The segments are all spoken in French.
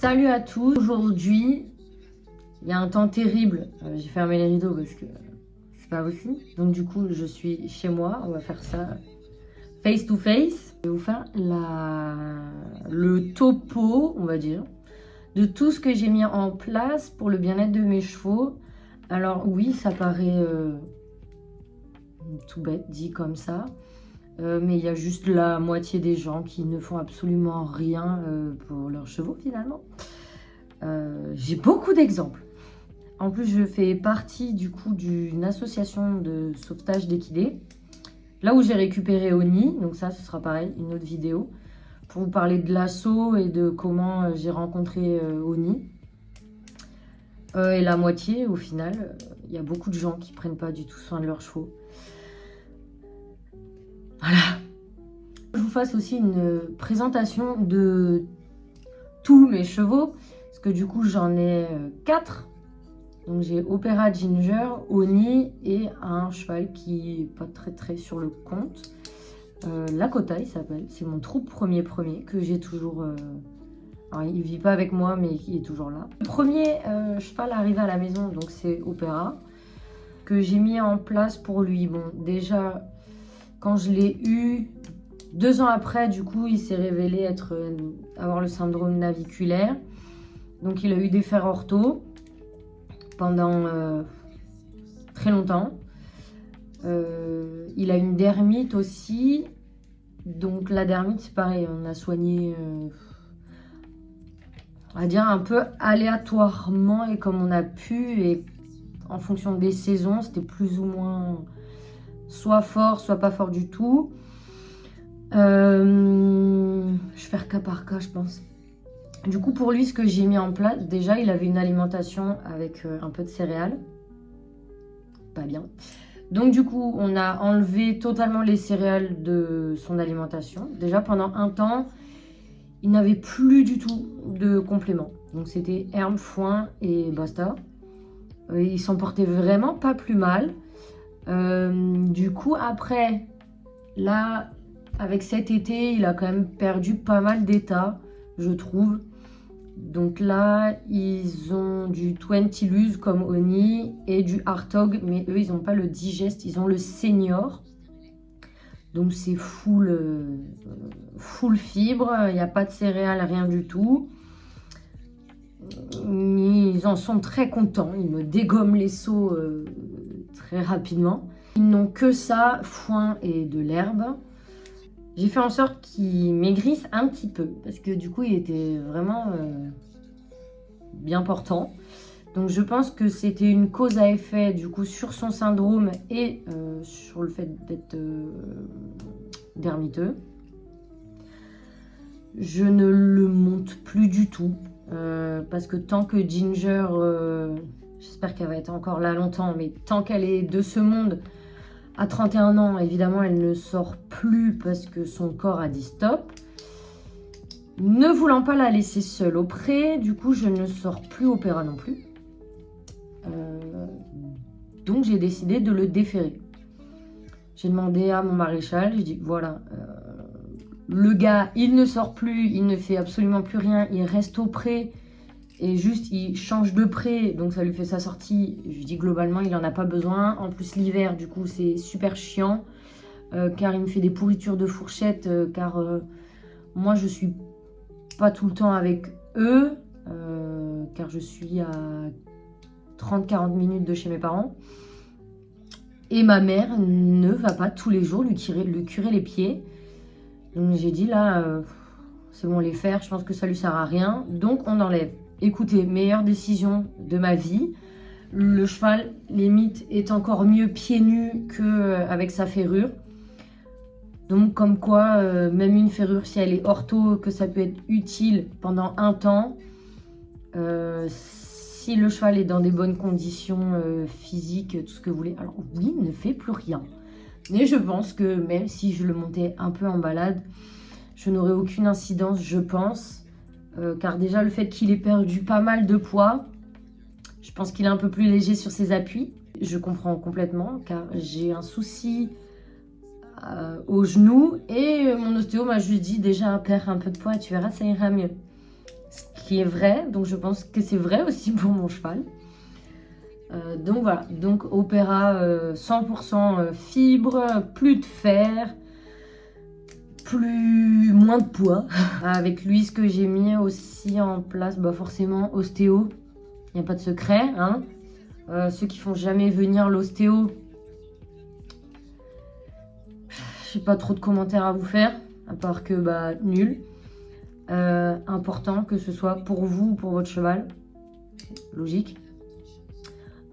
Salut à tous, aujourd'hui il y a un temps terrible, j'ai fermé les rideaux parce que c'est pas possible, donc du coup je suis chez moi, on va faire ça face to face. Je vais vous faire le topo, on va dire, de tout ce que j'ai mis en place pour le bien-être de mes chevaux. Alors oui, ça paraît tout bête dit comme ça, mais il y a juste la moitié des gens qui ne font absolument rien pour leurs chevaux finalement. J'ai beaucoup d'exemples. En plus, je fais partie du coup d'une association de sauvetage d'équidés, là où j'ai récupéré Oni, donc ça, ce sera pareil, une autre vidéo, pour vous parler de l'assaut et de comment j'ai rencontré Oni. Et la moitié, au final, il y a beaucoup de gens qui ne prennent pas du tout soin de leurs chevaux. Voilà. Je vous fasse aussi une présentation de tous mes chevaux, parce que du coup, j'en ai 4. Donc j'ai Opéra Ginger, Oni et un cheval qui n'est pas très sur le compte. Lakota il s'appelle, c'est mon troupe premier que j'ai toujours... Alors il vit pas avec moi mais il est toujours là. Le premier cheval arrivé à la maison, donc c'est Opéra, que j'ai mis en place pour lui. Bon déjà quand je l'ai eu, 2 ans après du coup il s'est révélé avoir le syndrome naviculaire. Donc il a eu des fers ortho pendant très longtemps. Il a une dermite aussi. Donc la dermite, c'est pareil, on a soigné, on va dire un peu aléatoirement et comme on a pu. Et en fonction des saisons, c'était plus ou moins soit fort, soit pas fort du tout. Je vais faire cas par cas, je pense. Du coup, pour lui, ce que j'ai mis en place, déjà, il avait une alimentation avec un peu de céréales. Pas bien. Donc, du coup, on a enlevé totalement les céréales de son alimentation. Déjà, pendant un temps, il n'avait plus du tout de compléments. Donc, c'était herbe, foin et basta. Il s'en portait vraiment pas plus mal. Du coup, après, là, avec cet été, il a quand même perdu pas mal d'état, je trouve. Donc là, ils ont du 20 Luz comme Oni et du Hartog, mais eux, ils n'ont pas le digeste, ils ont le senior. Donc c'est full fibre, il n'y a pas de céréales, rien du tout. Ils en sont très contents, ils me dégomment les seaux très rapidement. Ils n'ont que ça, foin et de l'herbe. J'ai fait en sorte qu'il maigrisse un petit peu, parce que du coup, il était vraiment bien portant. Donc je pense que c'était une cause à effet du coup sur son syndrome et sur le fait d'être dermiteux. Je ne le monte plus du tout, parce que tant que Ginger, j'espère qu'elle va être encore là longtemps, mais tant qu'elle est de ce monde, à 31 ans, évidemment, elle ne sort plus parce que son corps a dit stop. Ne voulant pas la laisser seule au pré, du coup, je ne sors plus Opéra non plus. Donc, j'ai décidé de le déférer. J'ai demandé à mon maréchal, j'ai dit, voilà, le gars, il ne sort plus, il ne fait absolument plus rien, il reste au pré. Et juste, il change de pré, donc ça lui fait sa sortie. Je lui dis globalement, il n'en a pas besoin. En plus, l'hiver, du coup, c'est super chiant. Car il me fait des pourritures de fourchette. Car moi, je suis pas tout le temps avec eux. Car je suis à 30-40 minutes de chez mes parents. Et ma mère ne va pas tous les jours lui curer les pieds. Donc j'ai dit là, c'est bon, les faire, je pense que ça lui sert à rien. Donc on enlève. Écoutez, meilleure décision de ma vie. Le cheval, limite, est encore mieux pieds nus qu'avec sa ferrure. Donc, comme quoi, même une ferrure, si elle est ortho, que ça peut être utile pendant un temps. Si le cheval est dans des bonnes conditions physiques, tout ce que vous voulez. Alors oui, il ne fait plus rien. Mais je pense que même si je le montais un peu en balade, je n'aurais aucune incidence, je pense. Car déjà le fait qu'il ait perdu pas mal de poids, je pense qu'il est un peu plus léger sur ses appuis. Je comprends complètement car j'ai un souci au genou et mon ostéo m'a juste dit déjà perds un peu de poids et tu verras ça ira mieux. ce qui est vrai. Donc je pense que c'est vrai aussi pour mon cheval. Donc voilà, donc Opéra 100% fibre, plus de fer, moins de poids. Avec lui, ce que j'ai mis aussi en place, bah forcément ostéo, il n'y a pas de secret. Hein. Ceux qui font jamais venir l'ostéo, j'ai pas trop de commentaires à vous faire, à part que bah nul. Important que ce soit pour vous ou pour votre cheval, logique.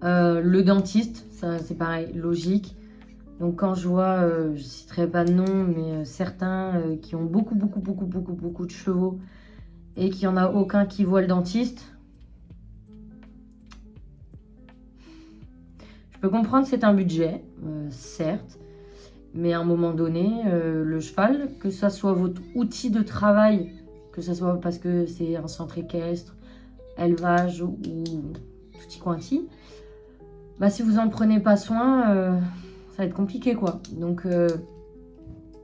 Le dentiste, ça c'est pareil, logique. Donc quand je vois, je citerai pas de nom, mais certains qui ont beaucoup de chevaux et qu'il n'y en a aucun qui voit le dentiste. Je peux comprendre que c'est un budget, certes, mais à un moment donné, le cheval, que ça soit votre outil de travail, que ça soit parce que c'est un centre équestre, élevage ou tutti quanti, bah si vous en prenez pas soin, ça va être compliqué quoi. Donc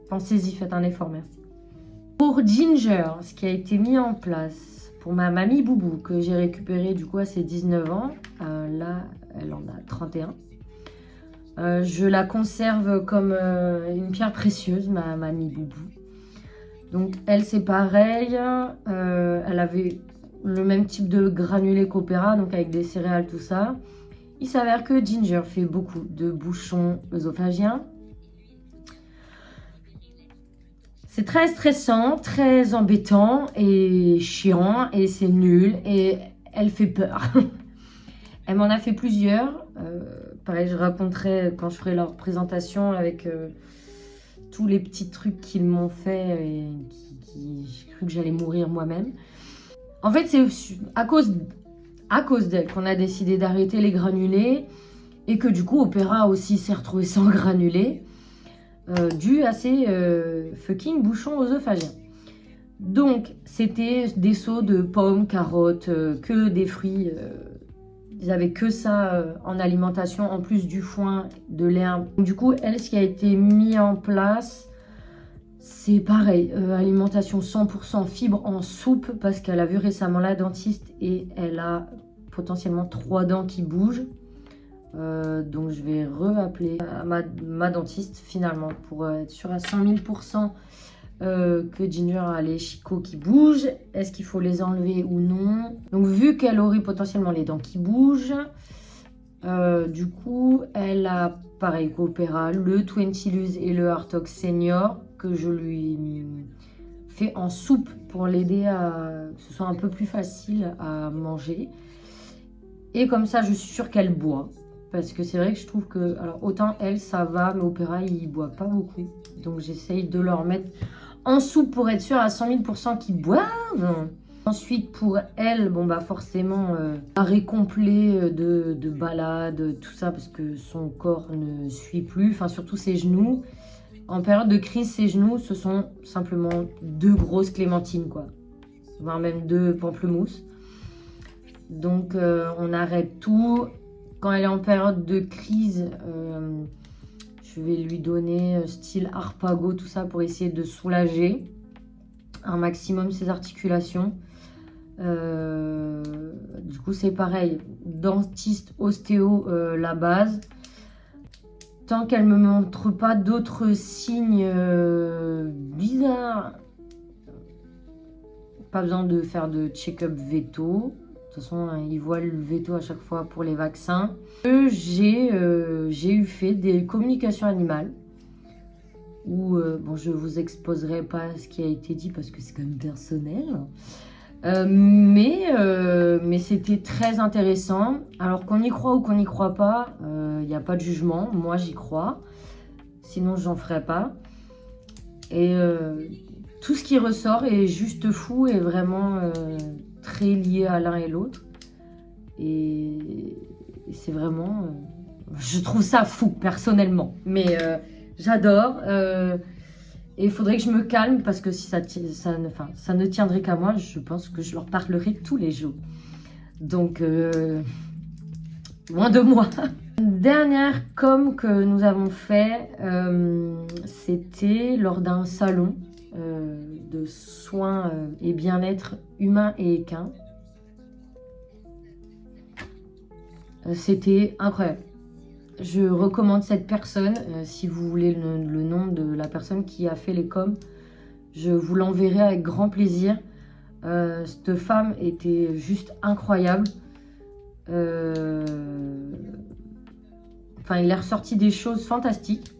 pensez-y, faites un effort, merci. Pour Ginger, ce qui a été mis en place pour ma mamie Boubou, que j'ai récupéré du coup à ses 19 ans, là elle en a 31. Je la conserve comme une pierre précieuse, ma mamie Boubou. Donc elle c'est pareil, elle avait le même type de granulé qu'Opéra, donc avec des céréales, tout ça. Il s'avère que Ginger fait beaucoup de bouchons œsophagiens. C'est très stressant, très embêtant et chiant et c'est nul et elle fait peur. Elle m'en a fait plusieurs. Pareil, je raconterai quand je ferai leur présentation avec tous les petits trucs qu'ils m'ont fait et j'ai cru que j'allais mourir moi-même. En fait, c'est à cause d'elle qu'on a décidé d'arrêter les granulés et que du coup Opéra aussi s'est retrouvé sans granulés dû à ces fucking bouchons œsophagiens. Donc c'était des seaux de pommes, carottes, que des fruits. Ils avaient que ça en alimentation en plus du foin, de l'herbe. Du coup elle, ce qui a été mis en place, c'est pareil, alimentation 100% fibres en soupe parce qu'elle a vu récemment la dentiste et elle a potentiellement 3 dents qui bougent. Donc je vais re-appeler ma dentiste finalement pour être sûr à 100 000% que Ginger a les chicots qui bougent. Est-ce qu'il faut les enlever ou non? Donc vu qu'elle aurait potentiellement les dents qui bougent, du coup elle a pareil qu'Opéra, le 20 Luz et le Hartox Senior que je lui fais en soupe pour l'aider à que ce soit un peu plus facile à manger. Et comme ça, je suis sûre qu'elle boit. Parce que c'est vrai que je trouve que... Alors, autant elle, ça va, mais Opéra, il boit pas beaucoup. Donc, j'essaye de leur mettre en soupe pour être sûre à 100 000% qu'ils boivent. Ensuite, pour elle, bon, bah forcément, arrêt complet de balade, tout ça, parce que son corps ne suit plus. Enfin, surtout ses genoux. En période de crise, ses genoux, ce sont simplement 2 grosses clémentines, quoi. Voire même 2 pamplemousses. Donc, on arrête tout. Quand elle est en période de crise, je vais lui donner style Harpago, tout ça, pour essayer de soulager un maximum ses articulations. Du coup, c'est pareil. Dentiste, ostéo, la base. Tant qu'elle ne me montre pas d'autres signes bizarres, pas besoin de faire de check-up veto. De toute façon, ils voient le veto à chaque fois pour les vaccins. J'ai fait des communications animales où, bon, je ne vous exposerai pas ce qui a été dit parce que c'est quand même personnel. Mais c'était très intéressant. Alors qu'on y croit ou qu'on n'y croit pas, il n'y a pas de jugement. Moi, j'y crois. Sinon, je n'en ferai pas. Et tout ce qui ressort est juste fou et vraiment très lié à l'un et l'autre. Et c'est vraiment... je trouve ça fou, personnellement. Mais j'adore. Et il faudrait que je me calme parce que si ça ne tiendrait qu'à moi, je pense que je leur parlerai tous les jours. Donc, loin de moi. Dernière com que nous avons fait, c'était lors d'un salon de soins et bien-être humain et équin. C'était incroyable. Je recommande cette personne. Si vous voulez le nom de la personne qui a fait les coms, je vous l'enverrai avec grand plaisir. Cette femme était juste incroyable. Enfin, il est ressorti des choses fantastiques.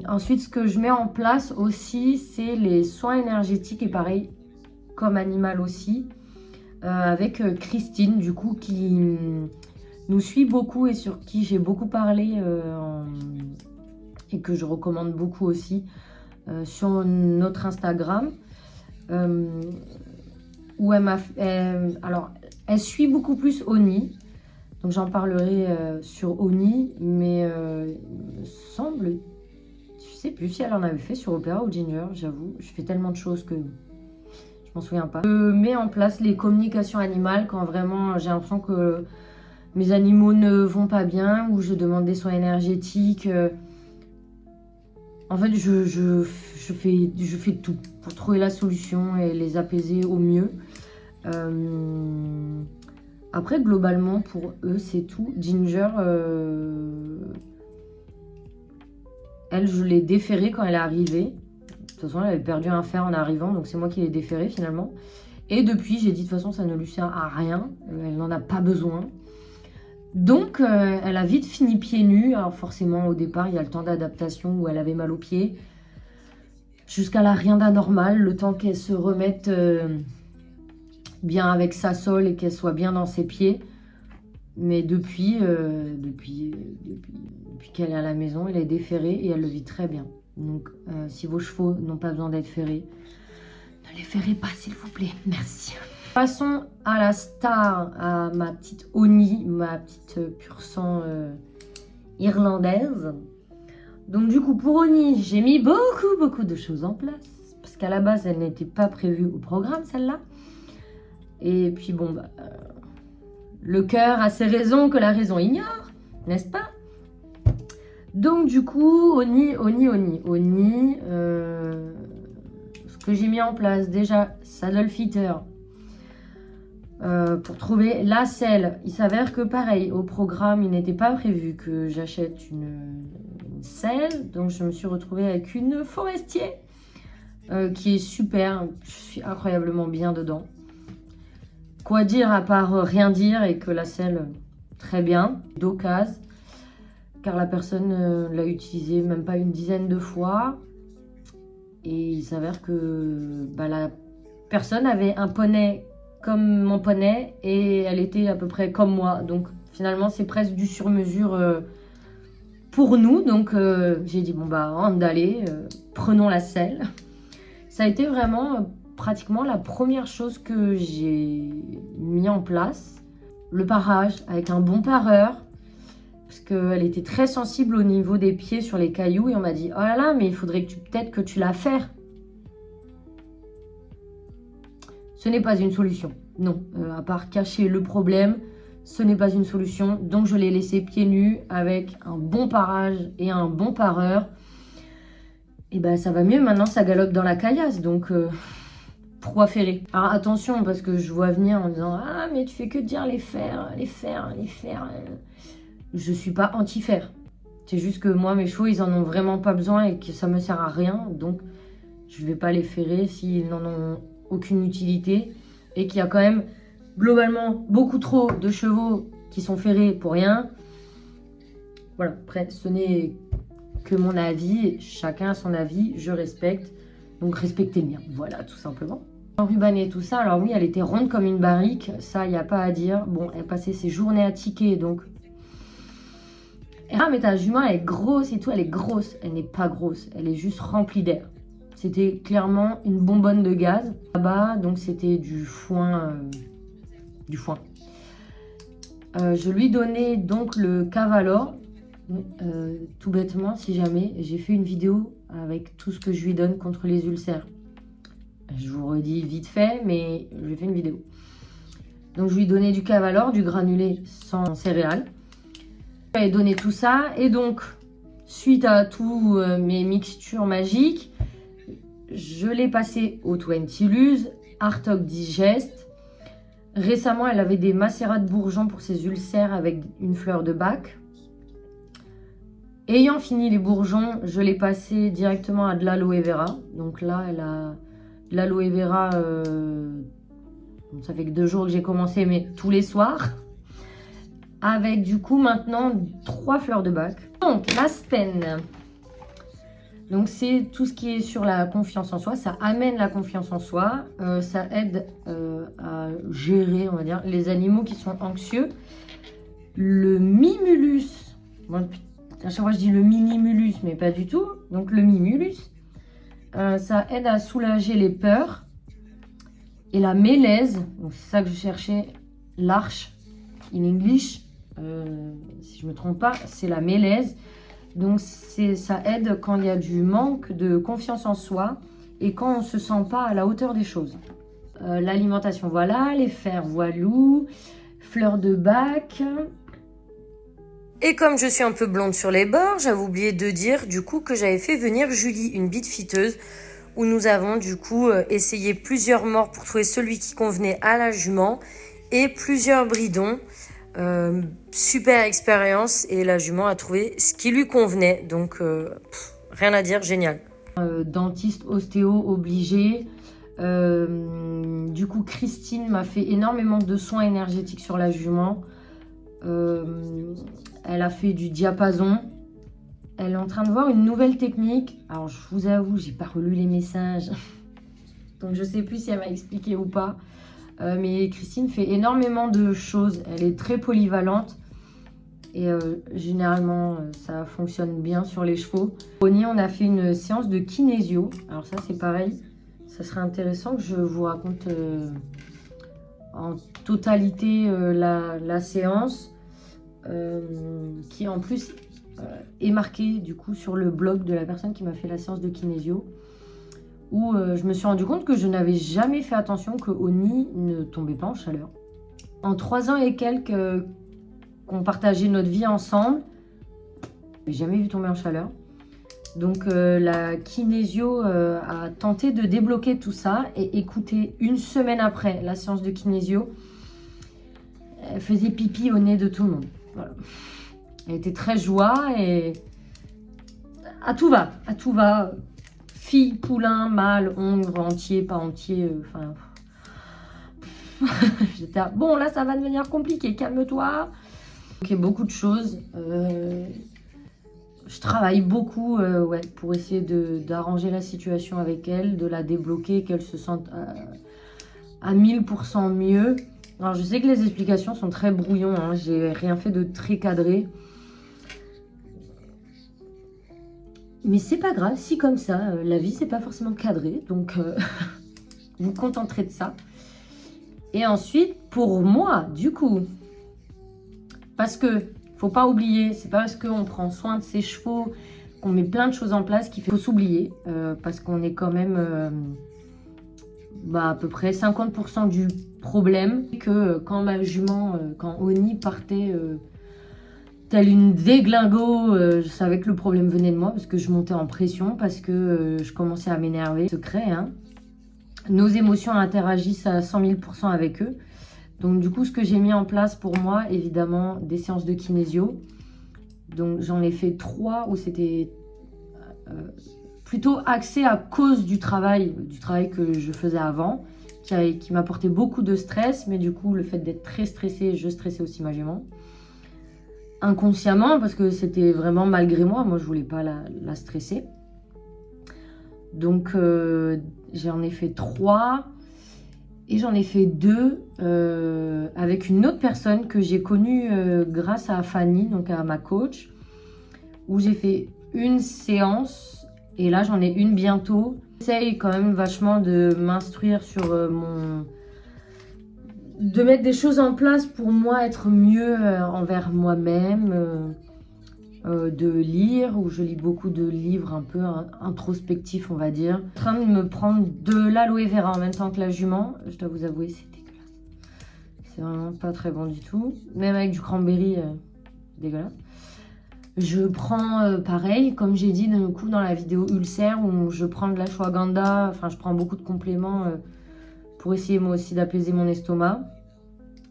Ensuite, ce que je mets en place aussi, c'est les soins énergétiques et pareil, comme animal aussi, avec Christine, du coup, qui nous suit beaucoup et sur qui j'ai beaucoup parlé et que je recommande beaucoup aussi sur notre Instagram, où elle suit beaucoup plus Oni. Donc j'en parlerai sur Oni, mais il me semble, je sais plus si elle en avait fait sur Opéra ou Ginger, j'avoue. Je fais tellement de choses que je m'en souviens pas. Je mets en place les communications animales quand vraiment j'ai l'impression que mes animaux ne vont pas bien, ou je demande des soins énergétiques. En fait, je fais tout pour trouver la solution et les apaiser au mieux. Après, globalement, pour eux, c'est tout. Ginger, elle, je l'ai déférée quand elle est arrivée. De toute façon, elle avait perdu un fer en arrivant, donc c'est moi qui l'ai déférée finalement. Et depuis, j'ai dit de toute façon, ça ne lui sert à rien. Elle n'en a pas besoin. Donc, elle a vite fini pieds nus. Alors forcément, au départ, il y a le temps d'adaptation où elle avait mal aux pieds. Jusqu'à là, rien d'anormal. Le temps qu'elle se remette bien avec sa sole et qu'elle soit bien dans ses pieds. Mais depuis qu'elle est à la maison, elle est déferrée et elle le vit très bien. Donc, si vos chevaux n'ont pas besoin d'être ferrés, ne les ferrez pas, s'il vous plaît. Merci. Passons à la star, à ma petite Oni, ma petite pur sang irlandaise. Donc du coup, pour Oni, j'ai mis beaucoup de choses en place. Parce qu'à la base, elle n'était pas prévue au programme, celle-là. Et puis bon, le cœur a ses raisons que la raison ignore, n'est-ce pas? Donc du coup, Oni. Ce que j'ai mis en place, déjà, saddle fitter. Pour trouver la selle. Il s'avère que pareil, au programme, il n'était pas prévu que j'achète une selle. Donc je me suis retrouvée avec une Forestier qui est super. Je suis incroyablement bien dedans. Quoi dire à part rien dire et que la selle, très bien. D'occasion, car la personne l'a utilisée même pas une dizaine de fois. Et il s'avère que la personne avait un poney comme mon poney et elle était à peu près comme moi. Donc finalement, c'est presque du sur-mesure pour nous. Donc j'ai dit, bon on d'aller, prenons la selle. Ça a été vraiment pratiquement la première chose que j'ai mis en place. Le parage avec un bon pareur. Parce qu'elle était très sensible au niveau des pieds sur les cailloux. Et on m'a dit, oh là là, mais il faudrait peut-être que tu la fasses. Ce n'est pas une solution, non. À part cacher le problème, ce n'est pas une solution. Donc, je l'ai laissé pieds nus avec un bon parage et un bon pareur. Et ça va mieux. Maintenant, ça galope dans la caillasse. Donc, pourquoi ferrer? Alors, attention, parce que je vois venir en disant, ah, mais tu fais que dire les fers. Je suis pas anti-fer. C'est juste que moi, mes chevaux, ils en ont vraiment pas besoin et que ça me sert à rien. Donc, je vais pas les ferrer s'ils n'en ont aucune utilité et qu'il y a quand même globalement beaucoup trop de chevaux qui sont ferrés pour rien. Voilà, après ce n'est que mon avis, chacun a son avis, je respecte, donc respectez le mien, voilà tout simplement. Enrubanner tout ça, alors oui elle était ronde comme une barrique, ça il n'y a pas à dire. Bon, elle passait ses journées à tiquer donc... Ah mais ta jument elle est grosse et tout, elle est grosse, elle n'est pas grosse, elle est juste remplie d'air. C'était clairement une bonbonne de gaz. Là-bas, donc c'était du foin. Je lui donnais donc le Cavalor. Tout bêtement, si jamais, j'ai fait une vidéo avec tout ce que je lui donne contre les ulcères. Je vous redis vite fait, mais j'ai fait une vidéo. Donc je lui donnais du Cavalor, du granulé sans céréales. Je lui ai donné tout ça. Et donc, suite à tous mes mixtures magiques, je l'ai passée au 20 Luz, Artok Digest. Récemment, elle avait des macérats de bourgeons pour ses ulcères avec une fleur de bac. Ayant fini les bourgeons, je l'ai passée directement à de l'aloe vera. Donc là, elle a de l'aloe vera. Ça fait que 2 jours que j'ai commencé, mais tous les soirs. Avec du coup maintenant 3 fleurs de bac. Donc l'Aspen. Donc c'est tout ce qui est sur la confiance en soi. Ça amène la confiance en soi. Ça aide à gérer, on va dire, les animaux qui sont anxieux. Le Mimulus. Bon, à chaque fois je dis le Minimulus, mais pas du tout. Donc le Mimulus, ça aide à soulager les peurs. Et la Mélèze, donc c'est ça que je cherchais, l'arche in English, si je ne me trompe pas, c'est la Mélèze. Donc ça aide quand il y a du manque de confiance en soi et quand on ne se sent pas à la hauteur des choses. L'alimentation, voilà, les fers voilou, fleurs de bac. Et comme je suis un peu blonde sur les bords, j'avais oublié de dire du coup que j'avais fait venir Julie, une bitfiteuse, où nous avons du coup essayé plusieurs morts pour trouver celui qui convenait à la jument et plusieurs bridons. Super expérience et la jument a trouvé ce qui lui convenait. Donc rien à dire, génial. Dentiste, ostéo, obligé. Du coup, Christine m'a fait énormément de soins énergétiques sur la jument. Elle a fait du diapason. Elle est en train de voir une nouvelle technique. Alors, je vous avoue, j'ai pas relu les messages. Donc, je sais plus si elle m'a expliqué ou pas. Mais Christine fait énormément de choses. Elle est très polyvalente. Et généralement, ça fonctionne bien sur les chevaux. Pony, on a fait une séance de kinésio. Alors ça, c'est pareil. Ça serait intéressant que je vous raconte en totalité la séance. Qui en plus est marquée du coup sur le blog de la personne qui m'a fait la séance de kinésio. Où je me suis rendu compte que je n'avais jamais fait attention que Oni ne tombait pas en chaleur. En 3 ans et quelques qu'on partageait notre vie ensemble, je n'ai jamais vu tomber en chaleur. Donc la kinésio a tenté de débloquer tout ça et écoutez, 1 semaine après la séance de kinésio, elle faisait pipi au nez de tout le monde. Voilà. Elle était très joie et à tout va, à tout va. Fille, poulain, mâle, hongre, entier, pas entier, enfin... J'étais à... Bon, là, ça va devenir compliqué, calme-toi. Ok, beaucoup de choses. Je travaille beaucoup ouais, pour essayer d'arranger la situation avec elle, de la débloquer, qu'elle se sente à 1000% mieux. Alors, je sais que les explications sont très brouillons, hein, j'ai rien fait de très cadré. Mais c'est pas grave, si comme ça, la vie c'est pas forcément cadré, donc vous contenterez de ça. Et ensuite, pour moi, du coup, parce que faut pas oublier, c'est pas parce qu'on prend soin de ses chevaux, qu'on met plein de choses en place qu'il faut s'oublier, parce qu'on est quand même à peu près 50% du problème. Que quand ma jument, quand Oni partait... telle une déglingo, je savais que le problème venait de moi parce que je montais en pression, parce que je commençais à m'énerver. Secret, hein. Nos émotions interagissent à 100 000% avec eux. Donc du coup, ce que j'ai mis en place pour moi, évidemment, des séances de kinésio. Donc j'en ai fait 3 où c'était plutôt axé à cause du travail que je faisais avant, qui m'apportait beaucoup de stress. Mais du coup, le fait d'être très stressée, je stressais aussi ma jument. Inconsciemment, parce que c'était vraiment malgré moi. Moi, je voulais pas la stresser. Donc, j'en ai fait 3. Et j'en ai fait 2 avec une autre personne que j'ai connue grâce à Fanny, donc à ma coach. Où j'ai fait une séance. Et là, j'en ai une bientôt. J'essaye quand même vachement de m'instruire sur de mettre des choses en place pour moi, être mieux envers moi-même, de lire, où je lis beaucoup de livres un peu introspectifs, on va dire. Je suis en train de me prendre de l'aloe vera en même temps que la jument, je dois vous avouer, c'est dégueulasse. C'est vraiment pas très bon du tout, même avec du cranberry, dégueulasse. Je prends, pareil, comme j'ai dit du coup, dans la vidéo ulcère, où je prends de l'ashwagandha, enfin je prends beaucoup de compléments pour essayer moi aussi d'apaiser mon estomac.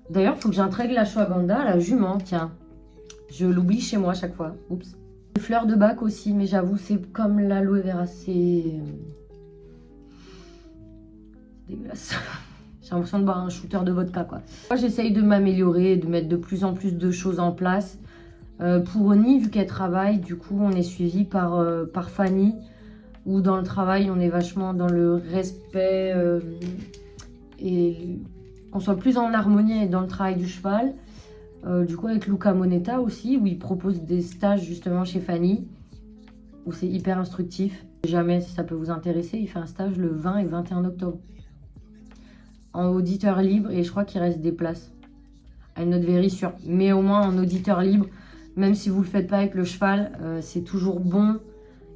D'ailleurs, il faut que j'intègre l'ashwagandha à la jument, tiens. Je l'oublie chez moi à chaque fois. Oups. Les fleurs de bac aussi, mais j'avoue, c'est comme l'aloe vera, c'est dégueulasse. J'ai l'impression de boire un shooter de vodka, quoi. Moi, j'essaye de m'améliorer, de mettre de plus en plus de choses en place. Pour Oni, vu qu'elle travaille, du coup, on est suivi par Fanny, où dans le travail, on est vachement dans le respect et qu'on soit plus en harmonie dans le travail du cheval. Du coup, avec Luca Moneta aussi, où il propose des stages justement chez Fanny, où c'est hyper instructif. Jamais, si ça peut vous intéresser, il fait un stage le 20 et 21 octobre. En auditeur libre, et je crois qu'il reste des places. À une note very sûre, mais au moins en auditeur libre. Même si vous ne le faites pas avec le cheval, c'est toujours bon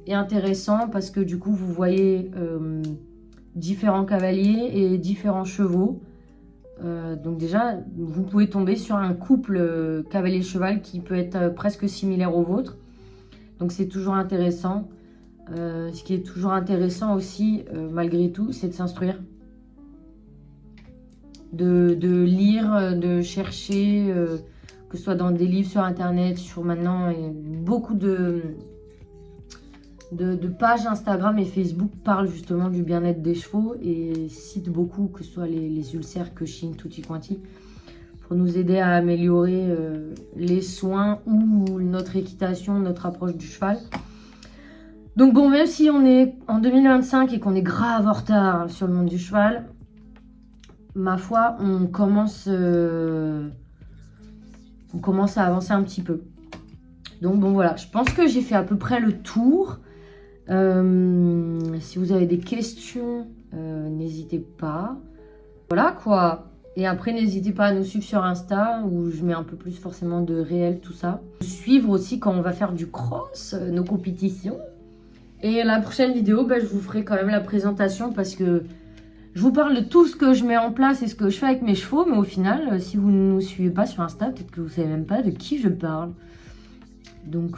et intéressant parce que du coup, vous voyez différents cavaliers et différents chevaux. Donc déjà, vous pouvez tomber sur un couple cavalier-cheval qui peut être presque similaire au vôtre. Donc c'est toujours intéressant. Ce qui est toujours intéressant aussi, malgré tout, c'est de s'instruire. De lire, de chercher... que ce soit dans des livres sur internet, sur maintenant, et beaucoup de pages Instagram et Facebook parlent justement du bien-être des chevaux et citent beaucoup, que ce soit les ulcères, Cushing, tutti quanti, pour nous aider à améliorer les soins ou notre équitation, notre approche du cheval. Donc bon, même si on est en 2025 et qu'on est grave en retard sur le monde du cheval, ma foi, on commence à avancer un petit peu. Donc bon voilà, je pense que j'ai fait à peu près le tour. Si vous avez des questions, n'hésitez pas. Voilà quoi. Et après, n'hésitez pas à nous suivre sur Insta, où je mets un peu plus forcément de réel, tout ça. Suivre aussi quand on va faire du cross, nos compétitions. Et la prochaine vidéo, je vous ferai quand même la présentation parce que je vous parle de tout ce que je mets en place et ce que je fais avec mes chevaux, mais au final, si vous ne nous suivez pas sur Insta, peut-être que vous ne savez même pas de qui je parle. Donc,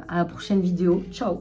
à la prochaine vidéo. Ciao!